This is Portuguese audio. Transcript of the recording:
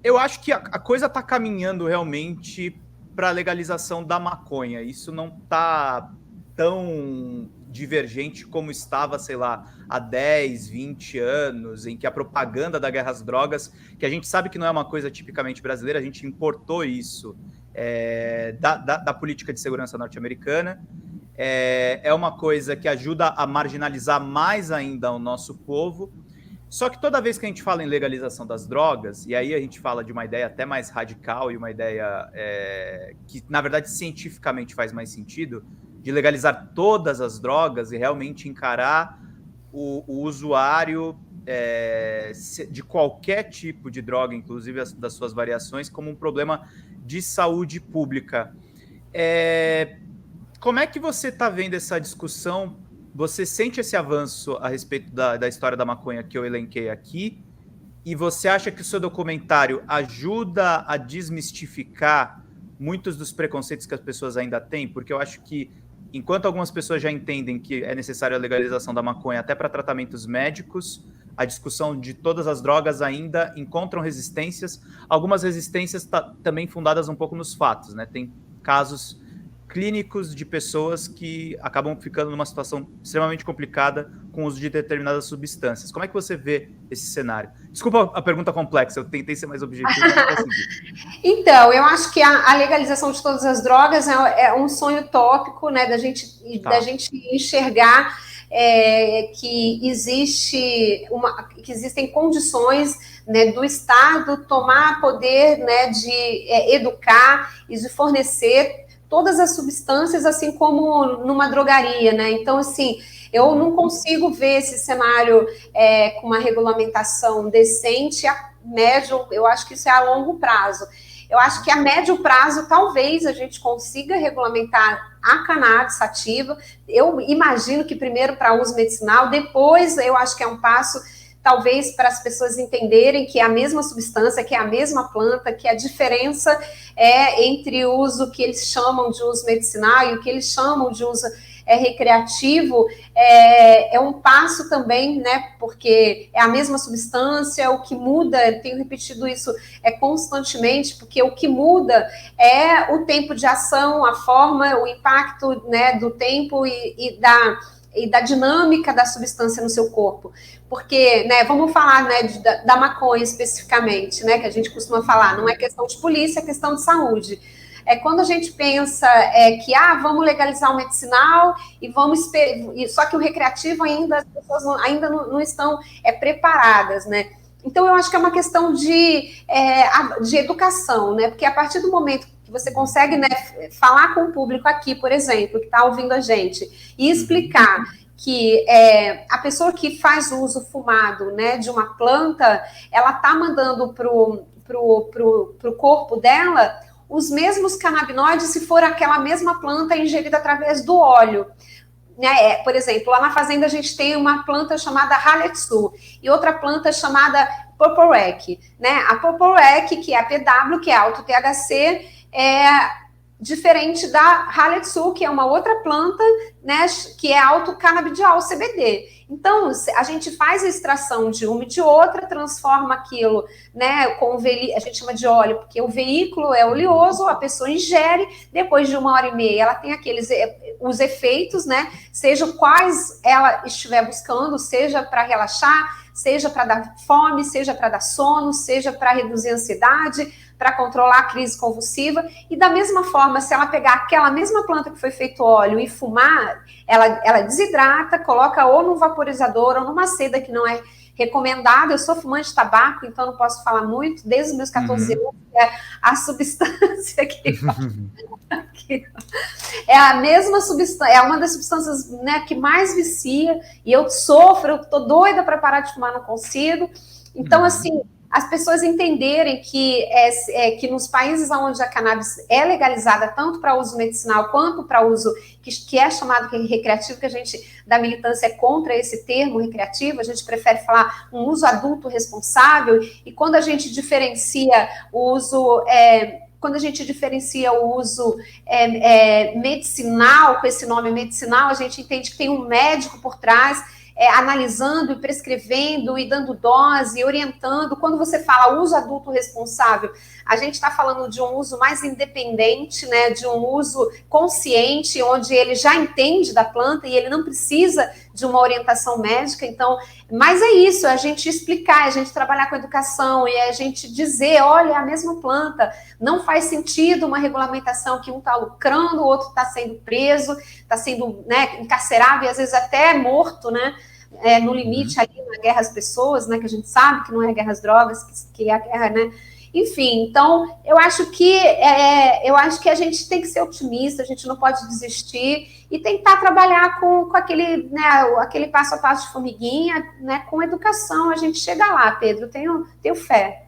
Eu acho que a coisa está caminhando realmente para a legalização da maconha. Isso não está tão divergente como estava, sei lá, há 10, 20 anos, em que a propaganda da guerra às drogas, que a gente sabe que não é uma coisa tipicamente brasileira, a gente importou isso da política de segurança norte-americana. É uma coisa que ajuda a marginalizar mais ainda o nosso povo. Só que toda vez que a gente fala em legalização das drogas, e aí a gente fala de uma ideia até mais radical e uma ideia que, na verdade, cientificamente faz mais sentido, de legalizar todas as drogas e realmente encarar o usuário de qualquer tipo de droga, inclusive das suas variações, como um problema de saúde pública. Como é que você está vendo essa discussão? Você sente esse avanço a respeito da história da maconha que eu elenquei aqui? E você acha que o seu documentário ajuda a desmistificar muitos dos preconceitos que as pessoas ainda têm? Porque eu acho que, enquanto algumas pessoas já entendem que é necessária a legalização da maconha até para tratamentos médicos, a discussão de todas as drogas ainda encontram resistências, algumas resistências também fundadas um pouco nos fatos, né? Tem casos clínicos de pessoas que acabam ficando numa situação extremamente complicada com o uso de determinadas substâncias. Como é que você vê esse cenário? Desculpa a pergunta complexa, eu tentei ser mais objetivo, mas não consegui. Então, eu acho que a legalização de todas as drogas é um sonho utópico, né, da gente enxergar que existem condições, né, do Estado tomar poder, né, de educar e de fornecer todas as substâncias, assim como numa drogaria, né? Então, assim, eu não consigo ver esse cenário com uma regulamentação decente a médio, eu acho que isso é a longo prazo. Eu acho que a médio prazo, talvez, a gente consiga regulamentar a cannabis sativa. Eu imagino que primeiro para uso medicinal, depois eu acho que é um passo talvez para as pessoas entenderem que é a mesma substância, que é a mesma planta, que a diferença é entre o uso que eles chamam de uso medicinal e o que eles chamam de uso recreativo, é um passo também, né, porque é a mesma substância, o que muda, eu tenho repetido isso constantemente, porque o que muda é o tempo de ação, a forma, o impacto, né, do tempo e da dinâmica da substância no seu corpo. Porque, né, vamos falar, né, da maconha especificamente, né, que a gente costuma falar, não é questão de polícia, é questão de saúde. Quando a gente pensa que vamos legalizar o medicinal e só que o recreativo ainda, as pessoas ainda não estão preparadas, né? Então, eu acho que é uma questão de educação, né? Porque a partir do momento que você consegue, né, falar com o público aqui, por exemplo, que está ouvindo a gente, e explicar que a pessoa que faz uso fumado, né, de uma planta, ela está mandando pro corpo dela os mesmos canabinoides se for aquela mesma planta ingerida através do óleo. Né? Por exemplo, lá na fazenda a gente tem uma planta chamada Halletsu e outra planta chamada Purple, né? A Purple, que é a PW, que é alto THC, diferente da Halletsu, que é uma outra planta, né, que é alto canabidiol, CBD. Então, a gente faz a extração de uma e de outra, transforma aquilo, né, a gente chama de óleo, porque o veículo é oleoso, a pessoa ingere, depois de 1h30, ela tem os efeitos, né, seja quais ela estiver buscando, seja para relaxar, seja para dar fome, seja para dar sono, seja para reduzir a ansiedade, para controlar a crise convulsiva, e da mesma forma, se ela pegar aquela mesma planta que foi feito óleo e fumar, ela desidrata, coloca ou num vaporizador ou numa seda que não é recomendada. Eu sou fumante de tabaco, então não posso falar muito, desde os meus 14 anos, a substância que é a mesma substância, é uma das substâncias, né, que mais vicia, e eu sofro, eu tô doida para parar de fumar, não consigo. Então, assim, as pessoas entenderem que nos países onde a cannabis é legalizada, tanto para uso medicinal quanto para uso que é chamado recreativo, que a gente da militância é contra esse termo recreativo, a gente prefere falar um uso adulto responsável, e quando a gente diferencia o uso... quando a gente diferencia o uso medicinal, com esse nome medicinal, a gente entende que tem um médico por trás, analisando e prescrevendo e dando dose, orientando. Quando você fala uso adulto responsável, a gente está falando de um uso mais independente, né, de um uso consciente, onde ele já entende da planta e ele não precisa de uma orientação médica. Então, mas é isso, a gente explicar, a gente trabalhar com educação e a gente dizer, olha, é a mesma planta, não faz sentido uma regulamentação que um está lucrando, o outro está sendo preso, está sendo, né, encarcerado e às vezes até morto, né, no limite ali na guerra às pessoas, né, que a gente sabe que não é a guerra às drogas, que é a guerra, né. Enfim, então, eu acho que a gente tem que ser otimista, a gente não pode desistir e tentar trabalhar com aquele, né, aquele passo a passo de formiguinha, né, com educação. A gente chega lá, Pedro, tenho fé.